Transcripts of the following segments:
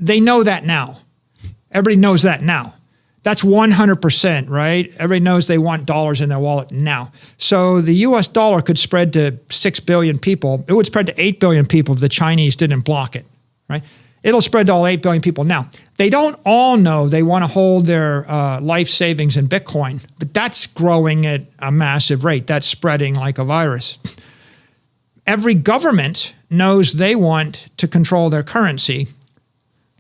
they know that now. Everybody knows that now. That's 100%, right? Everybody knows they want dollars in their wallet now. So the US dollar could spread to 6 billion people. It would spread to 8 billion people if the Chinese didn't block it, right? It'll spread to all 8 billion people now. They don't all know they want to hold their life savings in Bitcoin, but that's growing at a massive rate. That's spreading like a virus. Every government knows they want to control their currency.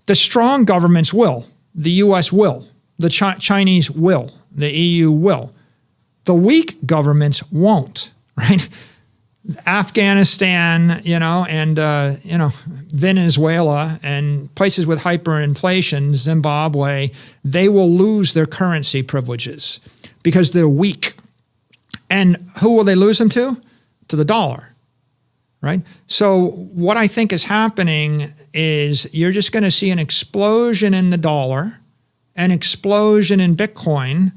The strong governments will. The US will. The Chinese will. The EU will. The weak governments won't, right? Afghanistan, and Venezuela and places with hyperinflation, Zimbabwe, they will lose their currency privileges because they're weak. And who will they lose them to? To the dollar, right? So what I think is happening is you're just going to see an explosion in the dollar, an explosion in Bitcoin,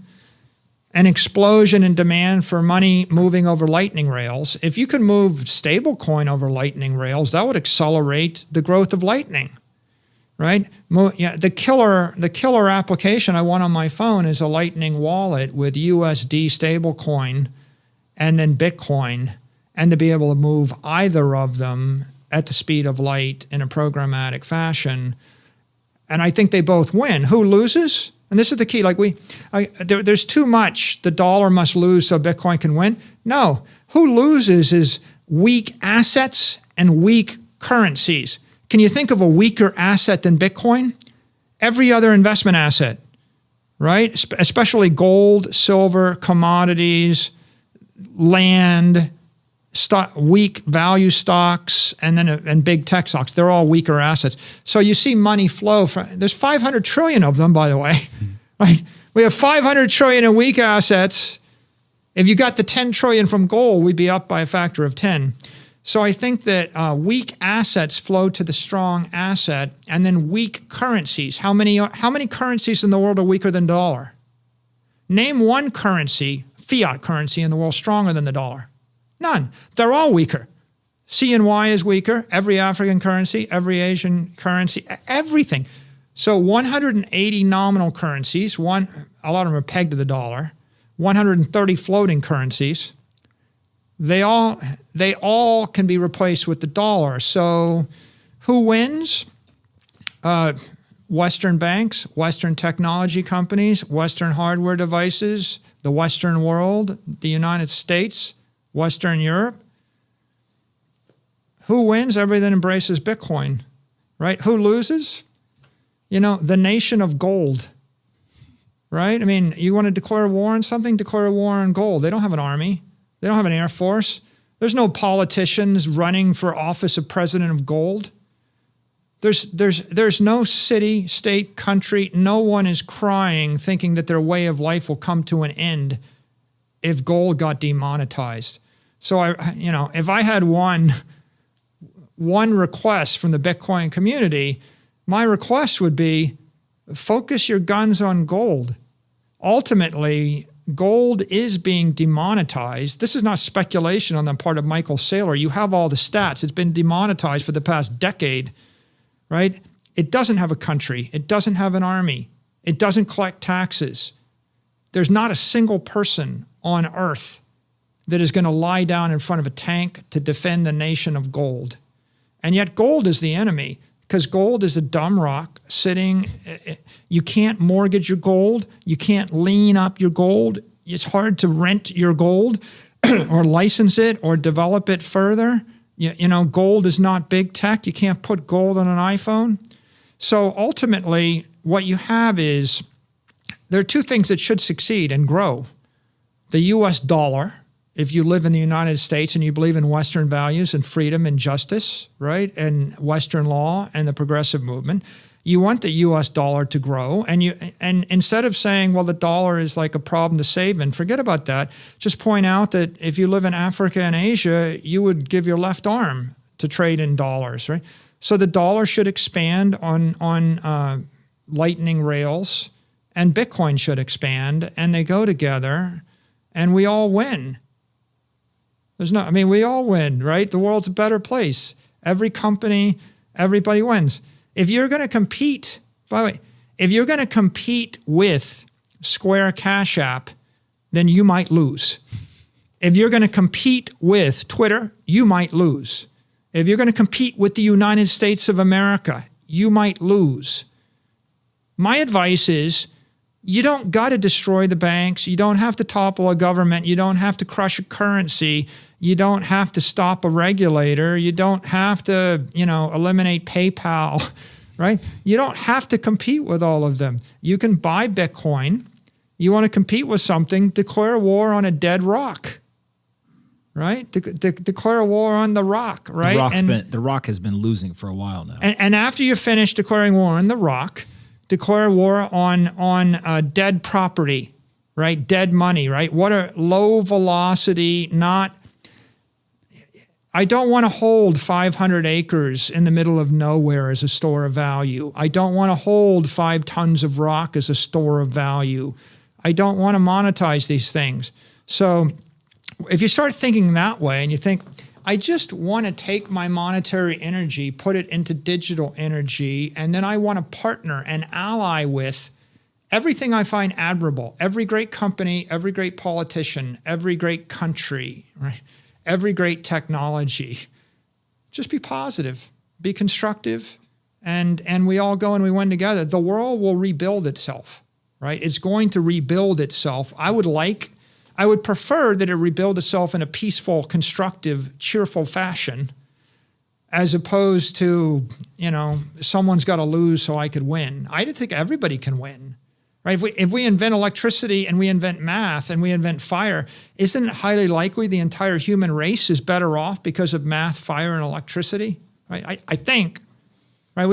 an explosion in demand for money moving over lightning rails. If you can move stablecoin over lightning rails, that would accelerate the growth of lightning, right? The killer application I want on my phone is a lightning wallet with USD stablecoin and then Bitcoin, and to be able to move either of them at the speed of light in a programmatic fashion. And I think they both win. Who loses? And this is the key. There's too much. The dollar must lose so Bitcoin can win. No. Who loses is weak assets and weak currencies. Can you think of a weaker asset than Bitcoin? Every other investment asset, right? Especially gold, silver, commodities, land, weak value stocks, and big tech stocks. They're all weaker assets. So you see money flow there's 500 trillion of them, by the way, right? We have 500 trillion in weak assets. If you got the 10 trillion from gold, we'd be up by a factor of 10. So I think that weak assets flow to the strong asset, and then weak currencies. How many currencies in the world are weaker than dollar? Name one currency, fiat currency in the world, stronger than the dollar. None. They're all weaker. CNY is weaker. Every African currency, every Asian currency, everything. So 180 nominal currencies, a lot of them are pegged to the dollar, 130 floating currencies. They all can be replaced with the dollar. So who wins? Western banks, Western technology companies, Western hardware devices, the Western world, the United States, Western Europe. Who wins? Everybody that embraces Bitcoin, right? Who loses? The nation of gold, right? I mean, you want to declare war on something? Declare a war on gold. They don't have an army. They don't have an air force. There's no politicians running for office of president of gold. There's no city, state, country. No one is crying thinking that their way of life will come to an end if gold got demonetized. So if I had one request from the Bitcoin community, my request would be focus your guns on gold. Ultimately, gold is being demonetized. This is not speculation on the part of Michael Saylor. You have all the stats. It's been demonetized for the past decade, right? It doesn't have a country. It doesn't have an army. It doesn't collect taxes. There's not a single person on earth that is going to lie down in front of a tank to defend the nation of gold. And yet gold is the enemy, because gold is a dumb rock sitting. You can't mortgage your gold. You can't lean up your gold. It's hard to rent your gold or license it or develop it further. Gold is not big tech. You can't put gold on an iPhone. So ultimately, what you have is there are two things that should succeed and grow. The US dollar, if you live in the United States and you believe in Western values and freedom and justice, right, and Western law and the progressive movement, you want the US dollar to grow. And instead of saying, well, the dollar is like a problem to save in, forget about that. Just point out that if you live in Africa and Asia, you would give your left arm to trade in dollars, right? So the dollar should expand on lightning rails, and Bitcoin should expand, and they go together, and we all win. We all win, right? The world's a better place. Every company, everybody wins. If you're going to compete, by the way, if you're going to compete with Square Cash App, then you might lose. If you're going to compete with Twitter, you might lose. If you're going to compete with the United States of America, you might lose. My advice is you don't got to destroy the banks. You don't have to topple a government. You don't have to crush a currency. You don't have to stop a regulator. You don't have to, eliminate PayPal, right? You don't have to compete with all of them. You can buy Bitcoin. You want to compete with something, declare war on a dead rock, right? Declare war on the rock, right? The rock has been losing for a while now. And after you finish declaring war on the rock, declare war on dead property, right? Dead money, right? What are low velocity, I don't want to hold 500 acres in the middle of nowhere as a store of value. I don't want to hold 5 tons of rock as a store of value. I don't want to monetize these things. So if you start thinking that way and you think, I just want to take my monetary energy, put it into digital energy, and then I want to partner and ally with everything I find admirable, every great company, every great politician, every great country, right? Every great technology. Just be positive, be constructive, and we all go and we win together. The world will rebuild itself, right? It's going to rebuild itself. I would prefer that it rebuild itself in a peaceful, constructive, cheerful fashion, as opposed to, someone's got to lose so I could win. I think everybody can win, right? If we invent electricity and we invent math and we invent fire, isn't it highly likely the entire human race is better off because of math, fire, and electricity, right? I think, right?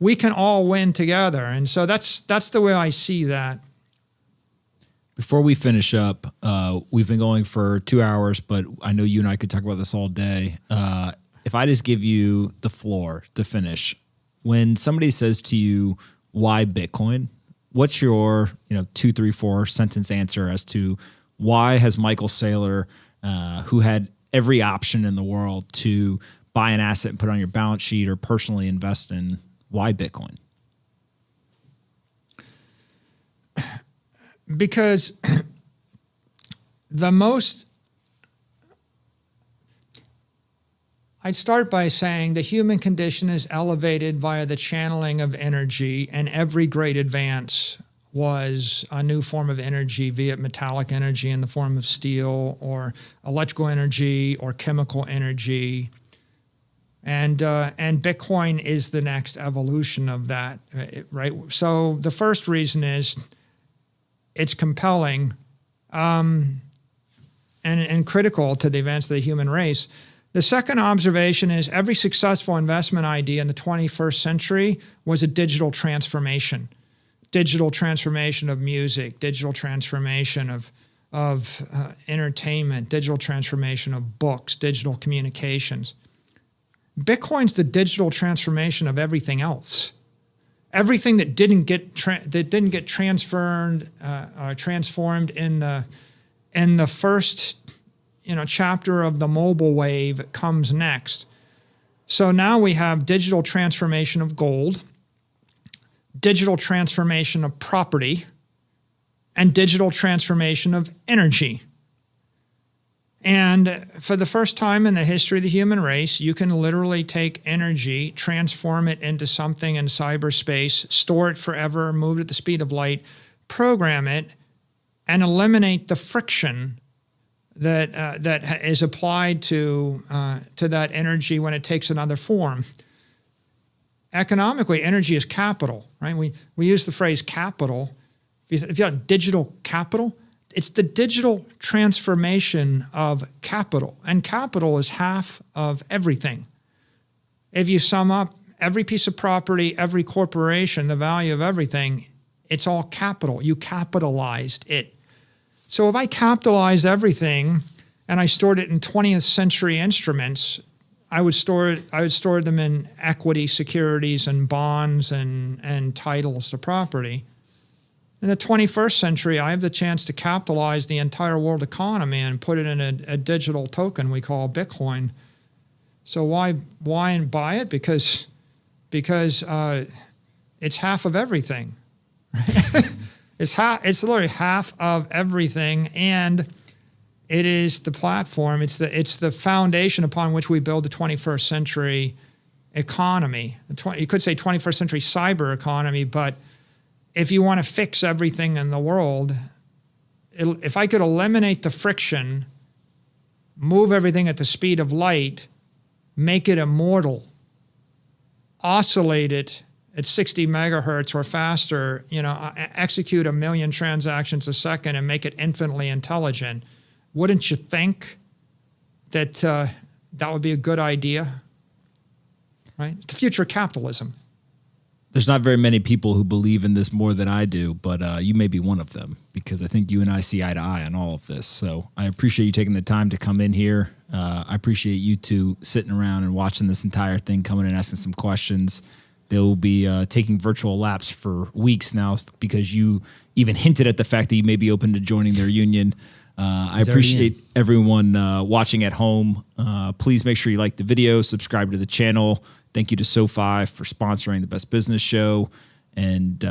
We can all win together, and so that's the way I see that. Before we finish up, we've been going for 2 hours, but I know you and I could talk about this all day. If I just give you the floor to finish, when somebody says to you, why Bitcoin? What's your 2, 3, 4 sentence answer as to why has Michael Saylor, who had every option in the world to buy an asset and put it on your balance sheet or personally invest in, why Bitcoin? Because I'd start by saying the human condition is elevated via the channeling of energy, and every great advance was a new form of energy, be it metallic energy in the form of steel or electrical energy or chemical energy. And Bitcoin is the next evolution of that, right? So the first reason is it's compelling and critical to the advance of the human race. The second observation is every successful investment idea in the 21st century was a digital transformation of music, digital transformation of entertainment, digital transformation of books, digital communications. Bitcoin's the digital transformation of everything else. Everything that didn't get transformed in the first chapter of the mobile wave comes next. So now we have digital transformation of gold, digital transformation of property, and digital transformation of energy. And for the first time in the history of the human race, you can literally take energy, transform it into something in cyberspace, store it forever, move it at the speed of light, program it, and eliminate the friction that is applied to that energy when it takes another form. Economically, energy is capital, right? We use the phrase capital. If you have digital capital, it's the digital transformation of capital, and capital is half of everything. If you sum up every piece of property, every corporation, the value of everything, it's all capital. You capitalized it. So if I capitalized everything and I stored it in 20th century instruments, I would store them in equity securities and bonds and titles to property. In the 21st century, I have the chance to capitalize the entire world economy and put it in a digital token we call Bitcoin. So why buy it? Because because it's half of everything. It's literally half of everything, and it is the platform. It's the foundation upon which we build the 21st century economy. You could say 21st century cyber economy, but if you want to fix everything in the world, if I could eliminate the friction, move everything at the speed of light, make it immortal, oscillate it at 60 megahertz or faster, execute 1 million transactions a second and make it infinitely intelligent, wouldn't you think that that would be a good idea? Right? It's the future of capitalism. There's not very many people who believe in this more than I do, but you may be one of them, because I think you and I see eye to eye on all of this. So I appreciate you taking the time to come in here. I appreciate you two sitting around and watching this entire thing, coming and asking some questions. They'll be taking virtual laps for weeks now because you even hinted at the fact that you may be open to joining their union. I appreciate everyone watching at home. Please make sure you like the video, subscribe to the channel. Thank you to SoFi for sponsoring the Best Business Show. And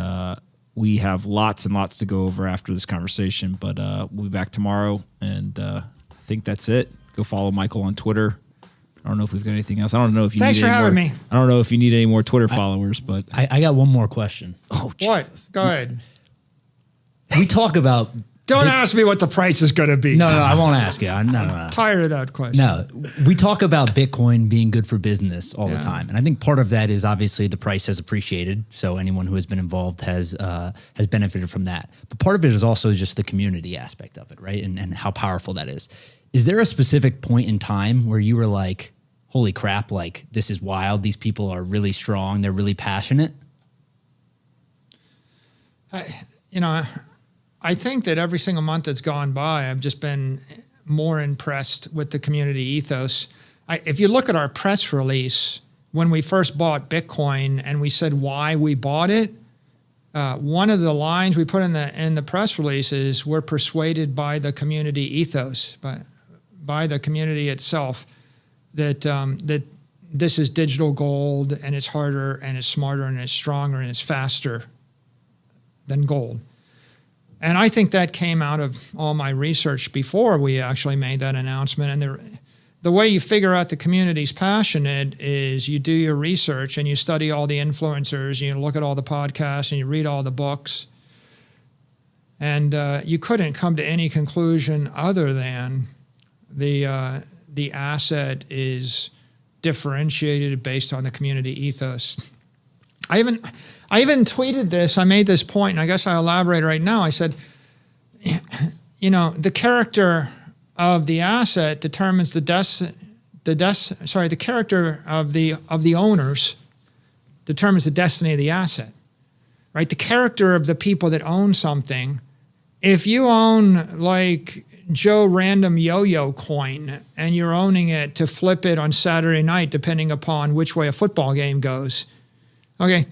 we have lots and lots to go over after this conversation, but we'll be back tomorrow. And I think that's it. Go follow Michael on Twitter. I don't know if we've got anything else. I don't know if you Thanks need for any having more, me. I don't know if you need any more Twitter followers, but I got one more question. oh, What? Jesus. Go ahead. We talk about Don't ask me what the price is going to be. no, I won't ask you. No. Tired of that question. No, we talk about Bitcoin being good for business all the time, and I think part of that is obviously the price has appreciated. So anyone who has been involved has benefited from that. But part of it is also just the community aspect of it, right? And how powerful that is. Is there a specific point in time where you were like, "Holy crap! Like this is wild. These people are really strong. They're really passionate." I think that every single month that's gone by, I've just been more impressed with the community ethos. If you look at our press release, when we first bought Bitcoin and we said why we bought it, one of the lines we put in the press release is we're persuaded by the community ethos, by the community itself, that this is digital gold and it's harder and it's smarter and it's stronger and it's faster than gold. And I think that came out of all my research before we actually made that announcement. And the way you figure out the community's passionate is you do your research and you study all the influencers, you look at all the podcasts and you read all the books. And you couldn't come to any conclusion other than the asset is differentiated based on the community ethos. I even tweeted this. I made this point, and I guess I'll elaborate right now. I said, the character of the asset determines the character of the owners determines the destiny of the asset, right? The character of the people that own something. If you own like Joe Random Yo-Yo coin and you're owning it to flip it on Saturday night, depending upon which way a football game goes, okay,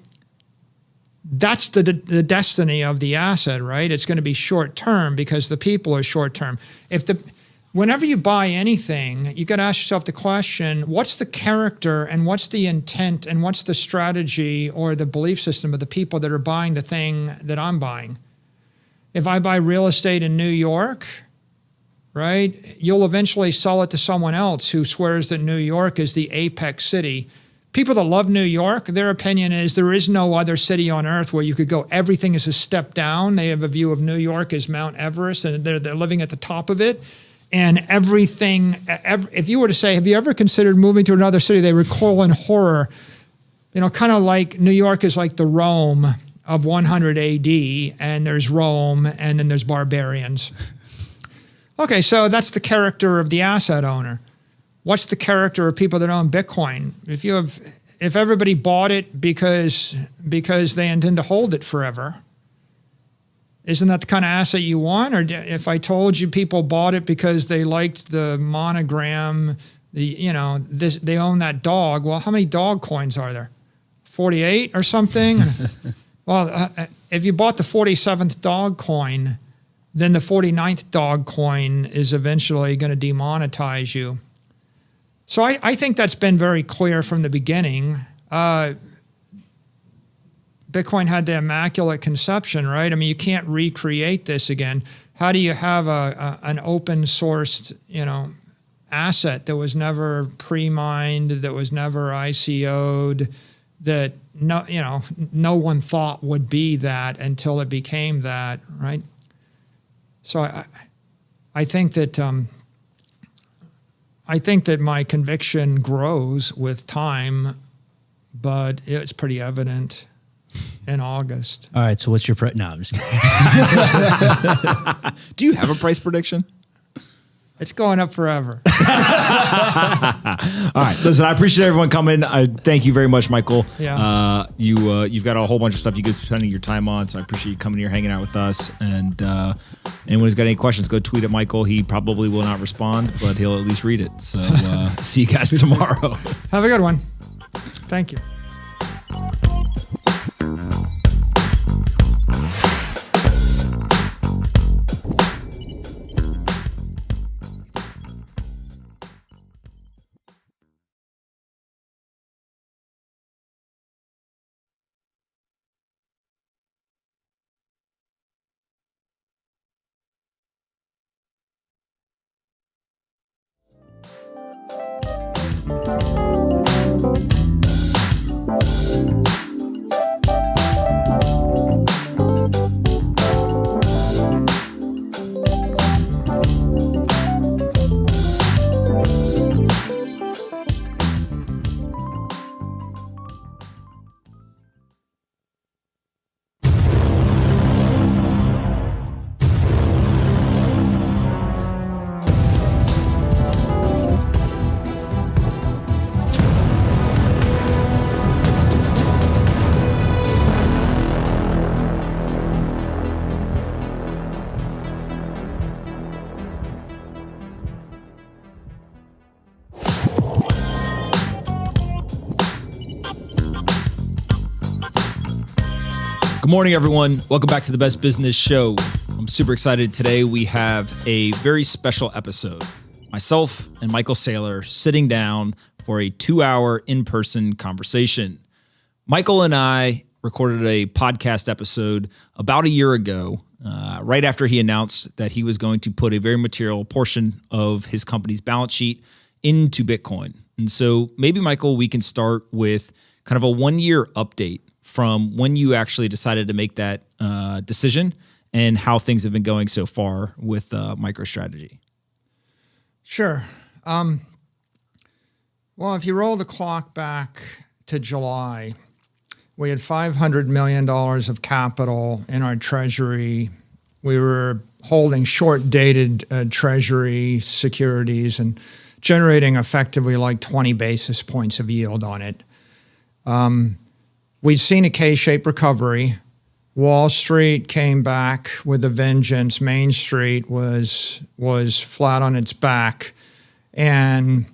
that's the destiny of the asset, right? It's going to be short term because the people are short term. Whenever you buy anything, you got to ask yourself the question: what's the character and what's the intent and what's the strategy or the belief system of the people that are buying the thing that I'm buying? If I buy real estate in New York, right, you'll eventually sell it to someone else who swears that New York is the apex city. People that love New York, their opinion is there is no other city on earth where you could go. Everything is a step down. They have a view of New York as Mount Everest, and they're living at the top of it. And everything, if you were to say, have you ever considered moving to another city, they recoil in horror. Kind of like New York is like the Rome of 100 AD, and there's Rome, and then there's barbarians. Okay, so that's the character of the asset owner. What's the character of people that own Bitcoin? If everybody bought it because they intend to hold it forever, isn't that the kind of asset you want? Or if I told you people bought it because they liked the monogram, they own that dog. Well, how many dog coins are there? 48 or something? Well, if you bought the 47th dog coin, then the 49th dog coin is eventually going to demonetize you. So I think that's been very clear from the beginning. Bitcoin had the immaculate conception, right? I mean, you can't recreate this again. How do you have an open sourced, asset that was never pre-mined, that was never ICO'd, that no one thought would be that until it became that, right? So I think that my conviction grows with time, but it's pretty evident in August. All right. So what's your no? I'm just kidding. Do you have a price prediction? It's going up forever. All right. Listen, I appreciate everyone coming. I thank you very much, Michael. Yeah. You've got a whole bunch of stuff you guys spending your time on, so I appreciate you coming here, hanging out with us. And anyone who's got any questions, go tweet at Michael. He probably will not respond, but he'll at least read it. So see you guys tomorrow. Have a good one. Thank you. Good morning, everyone. Welcome back to the Best Business Show. I'm super excited. Today we have a very special episode. Myself and Michael Saylor sitting down for a 2-hour in-person conversation. Michael and I recorded a podcast episode about a year ago, right after he announced that he was going to put a very material portion of his company's balance sheet into Bitcoin. And so maybe, Michael, we can start with kind of a 1-year update from when you actually decided to make that decision and how things have been going so far with MicroStrategy. Sure. Well, if you roll the clock back to July, we had $500 million of capital in our treasury. We were holding short-dated treasury securities and generating effectively like 20 basis points of yield on it. We'd seen a K-shaped recovery. Wall Street came back with a vengeance. Main Street was flat on its back. And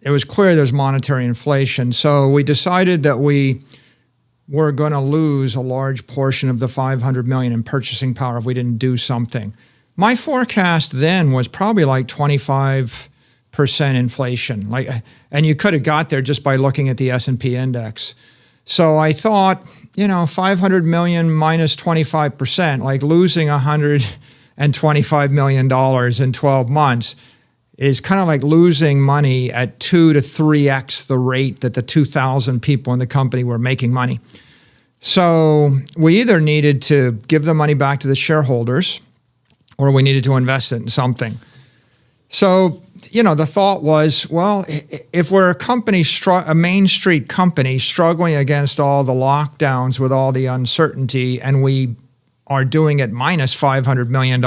it was clear there's monetary inflation. So we decided that we were going to lose a large portion of the $500 million in purchasing power if we didn't do something. My forecast then was probably like 25% inflation. And you could have got there just by looking at the S&P index. So I thought, $500 million minus 25%, like losing $125 million in 12 months is kind of like losing money at 2 to 3x the rate that the 2,000 people in the company were making money. So we either needed to give the money back to the shareholders or we needed to invest it in something. So the thought was, well, if we're a company, a Main Street company struggling against all the lockdowns with all the uncertainty, and we are doing it minus $500 million,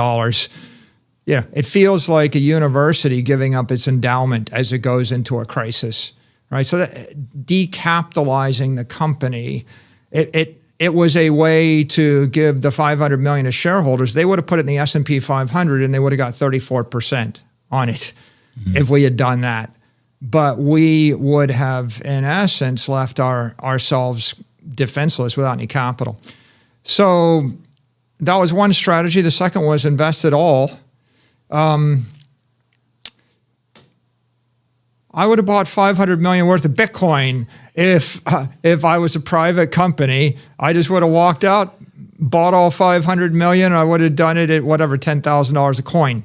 it feels like a university giving up its endowment as it goes into a crisis, right? So that decapitalizing the company, it was a way to give the $500 million to shareholders. They would have put it in the S&P 500 and they would have got 34% on it. Mm-hmm. If we had done that. But we would have, in essence, left ourselves defenseless without any capital. So that was one strategy. The second was invest it all. I I would have bought 500 million worth of Bitcoin if I was a private company. I just would have walked out, bought all 500 million. I would have done it at whatever, $10,000 a coin.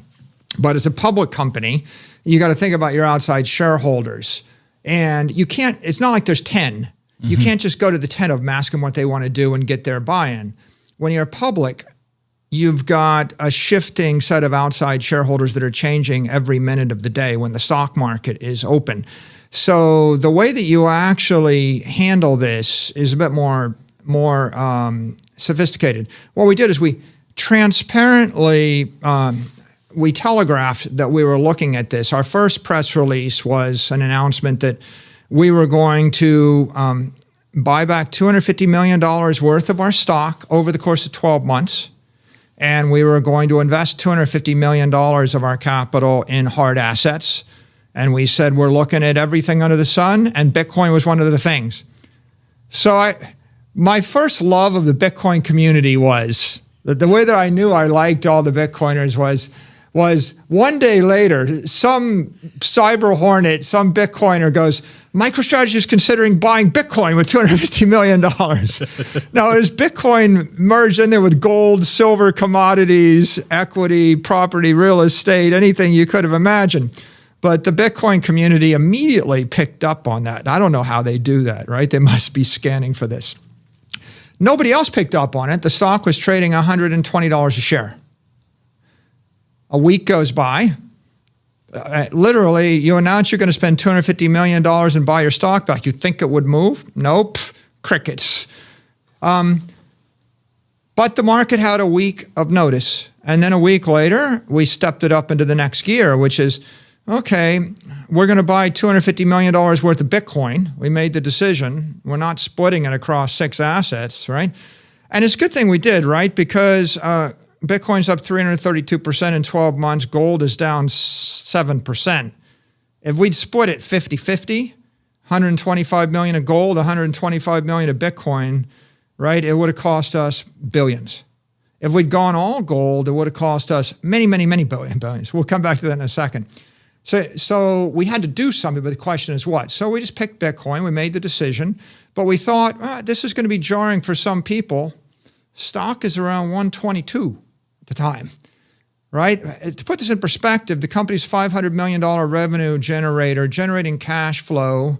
But as a public company, you got to think about your outside shareholders. And you can't, it's not like there's 10. You can't just go to the 10 of them, ask them what they want to do and get their buy-in. When you're public, you've got a shifting set of outside shareholders that are changing every minute of the day when the stock market is open. So the way that you actually handle this is a bit more sophisticated. What we did is we transparently, we telegraphed that we were looking at this. Our first press release was an announcement that we were going to buy back $250 million worth of our stock over the course of 12 months. And we were going to invest $250 million of our capital in hard assets. And we said, we're looking at everything under the sun, and Bitcoin was one of the things. So my first love of the Bitcoin community was, the way that I knew I liked all the Bitcoiners was one day later, some cyber hornet, some Bitcoiner goes, MicroStrategy is considering buying Bitcoin with $250 million. Now, as Bitcoin merged in there with gold, silver, commodities, equity, property, real estate, anything you could have imagined. But the Bitcoin community immediately picked up on that. I don't know how they do that, right? They must be scanning for this. Nobody else picked up on it. The stock was trading $120 a share. A week goes by. Literally, you announce you're going to spend $250 million and buy your stock back. You think it would move? Nope. Crickets. But the market had a week of notice. And then a week later, we stepped it up into the next gear, which is, okay, we're going to buy $250 million worth of Bitcoin. We made the decision. We're not splitting it across 6 assets, right? And it's a good thing we did, right? Because Bitcoin's up 332% in 12 months. Gold is down 7%. If we'd split it 50-50, 125 million of gold, 125 million of Bitcoin, right, it would have cost us billions. If we'd gone all gold, it would have cost us many, many, many billions. We'll come back to that in a second. So we had to do something, but the question is what? So we just picked Bitcoin. We made the decision, but we thought, this is going to be jarring for some people. Stock is around 122 at the time, right? To put this in perspective, the company's $500 million revenue generator, generating cash flow,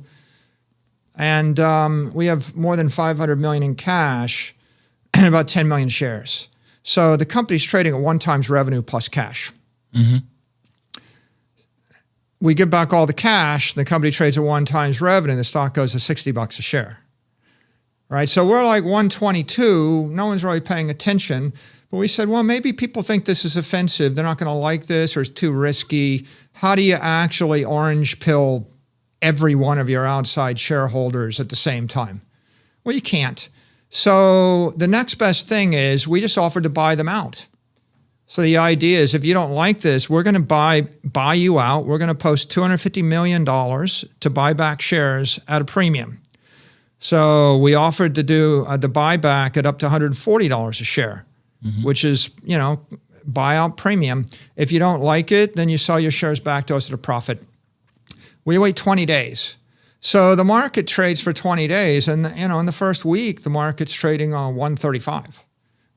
and we have more than 500 million in cash and about 10 million shares. So the company's trading at 1 times revenue plus cash. We give back all the cash, the company trades at 1 times revenue, the stock goes to $60 a share. Right, so we're like 122, no one's really paying attention, but we said, well, maybe people think this is offensive, they're not going to like this, or it's too risky. How do you actually orange pill every one of your outside shareholders at the same time? Well, you can't. So the next best thing is we just offered to buy them out. So the idea is if you don't like this, we're going to buy you out. We're going to post $250 million to buy back shares at a premium. So we offered to do the buyback at up to $140 a share, which is, buyout premium. If you don't like it, then you sell your shares back to us at a profit. We wait 20 days. So the market trades for 20 days. And, in the first week, the market's trading on 135.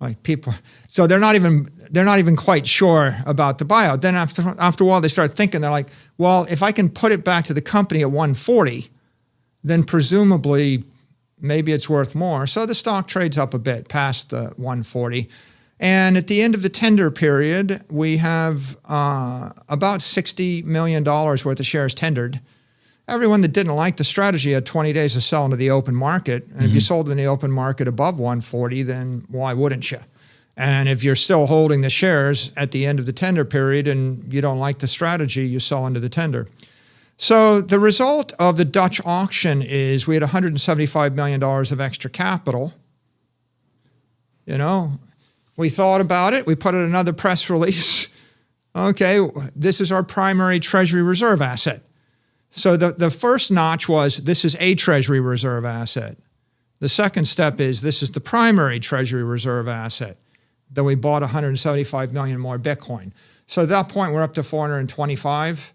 Like people, so they're not even quite sure about the buyout. Then after a while, they start thinking, they're like, well, if I can put it back to the company at 140, then presumably maybe it's worth more. So the stock trades up a bit past the 140. And at the end of the tender period, we have about $60 million worth of shares tendered. Everyone that didn't like the strategy had 20 days to sell into the open market. And if you sold in the open market above 140, then why wouldn't you? And if you're still holding the shares at the end of the tender period and you don't like the strategy, you sell into the tender. So the result of the Dutch auction is we had $175 million of extra capital. We thought about it. We put out another press release. Okay, this is our primary treasury reserve asset. So the first notch was, this is a treasury reserve asset. The second step is, this is the primary treasury reserve asset. Then we bought 175 million more Bitcoin. So at that point, we're up to 425.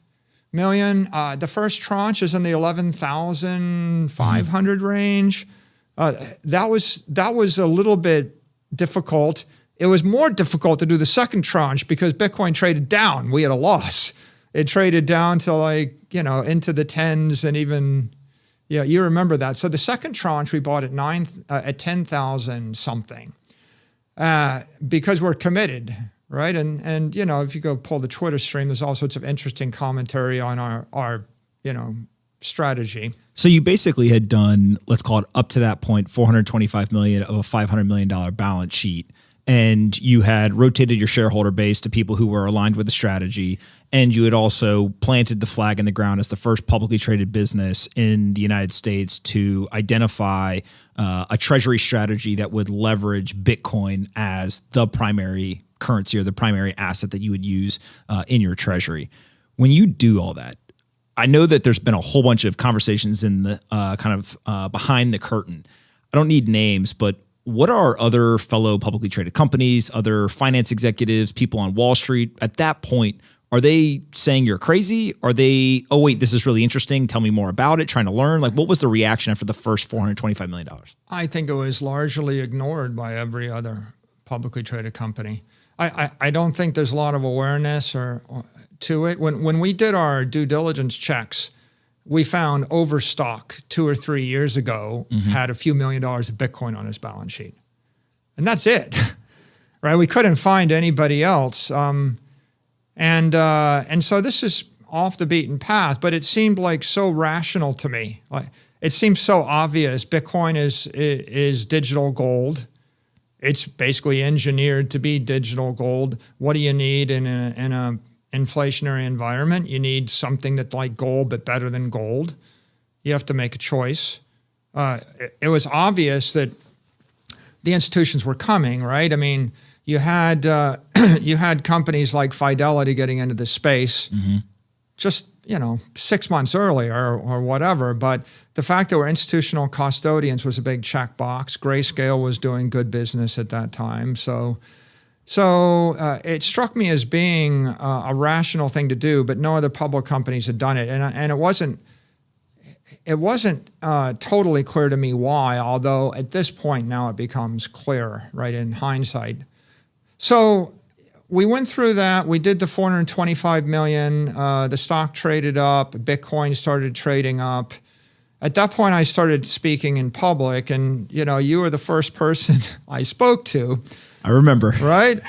million. The first tranche is in the 11,500 range. That was a little bit difficult. It was more difficult to do the second tranche because Bitcoin traded down. We had a loss. It traded down to into the tens and even, you remember that. So the second tranche we bought at 10,000 something because we're committed, right? And if you go pull the Twitter stream, there's all sorts of interesting commentary on our strategy. So you basically had done, let's call it up to that point, 425 million of a $500 million balance sheet. And you had rotated your shareholder base to people who were aligned with the strategy. And you had also planted the flag in the ground as the first publicly traded business in the United States to identify a treasury strategy that would leverage Bitcoin as the primary currency or the primary asset that you would use in your treasury. When you do all that, I know that there's been a whole bunch of conversations in the behind the curtain. I don't need names, but what are other fellow publicly traded companies, other finance executives, people on Wall Street at that point? Are they saying you're crazy? Are they, oh wait, this is really interesting, tell me more about it, trying to learn? Like, what was the reaction after the first $425 million? I think it was largely ignored by every other publicly traded company. I don't think there's a lot of awareness or to it. When we did our due diligence checks, we found Overstock 2 or 3 years ago had a few $1 million of Bitcoin on his balance sheet. And that's it, right? We couldn't find anybody else. And so this is off the beaten path, but it seemed like so rational to me. Like, it seems so obvious. Bitcoin is digital gold. It's basically engineered to be digital gold. What do you need in a inflationary environment? You need something that's like gold, but better than gold. You have to make a choice. It was obvious that the institutions were coming, right? I mean, you had companies like Fidelity getting into this space just 6 months earlier or whatever. But the fact that we're institutional custodians was a big checkbox. Grayscale was doing good business at that time. So it struck me as being a rational thing to do, but no other public companies had done it. And it wasn't totally clear to me why, although at this point now it becomes clear, right, in hindsight. So we went through that. We did the 425 million. The stock traded up. Bitcoin started trading up. At that point, I started speaking in public, and you were the first person I spoke to. I remember. Right?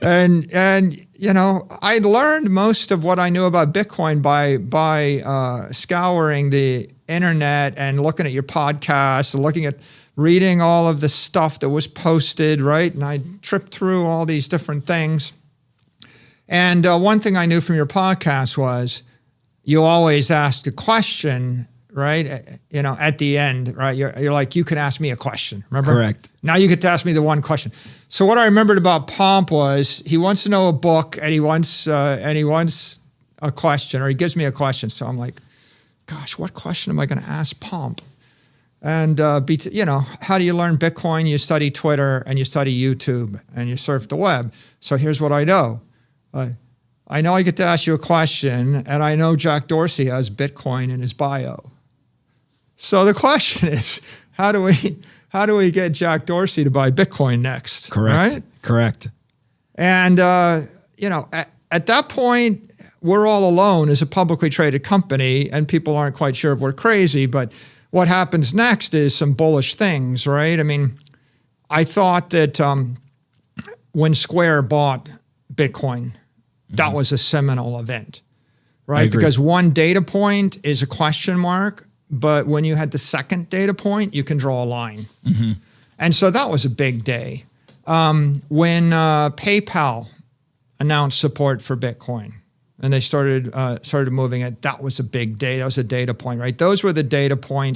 and I learned most of what I knew about Bitcoin by scouring the internet and looking at your podcast and reading all of the stuff that was posted, right? And I tripped through all these different things. And one thing I knew from your podcast was you always ask a question, right? At the end, right? You're like, you can ask me a question, remember? Correct. Now you get to ask me the one question. So what I remembered about Pomp was he wants to know a book and he wants a question, or he gives me a question. So I'm like, gosh, what question am I going to ask Pomp? And how do you learn Bitcoin? You study Twitter and you study YouTube and you surf the web. So here's what I know. I know I get to ask you a question, and I know Jack Dorsey has Bitcoin in his bio. So the question is, how do we get Jack Dorsey to buy Bitcoin next? Correct. Right? Correct. And at that point, we're all alone as a publicly traded company, and people aren't quite sure if we're crazy. But what happens next is some bullish things, right? I mean, I thought that when Square bought Bitcoin, that was a seminal event, right? Because one data point is a question mark, but when you had the second data point, you can draw a line. And so that was a big day. When PayPal announced support for Bitcoin and they started moving it, that was a big day. That was a data point, right? Those were the data points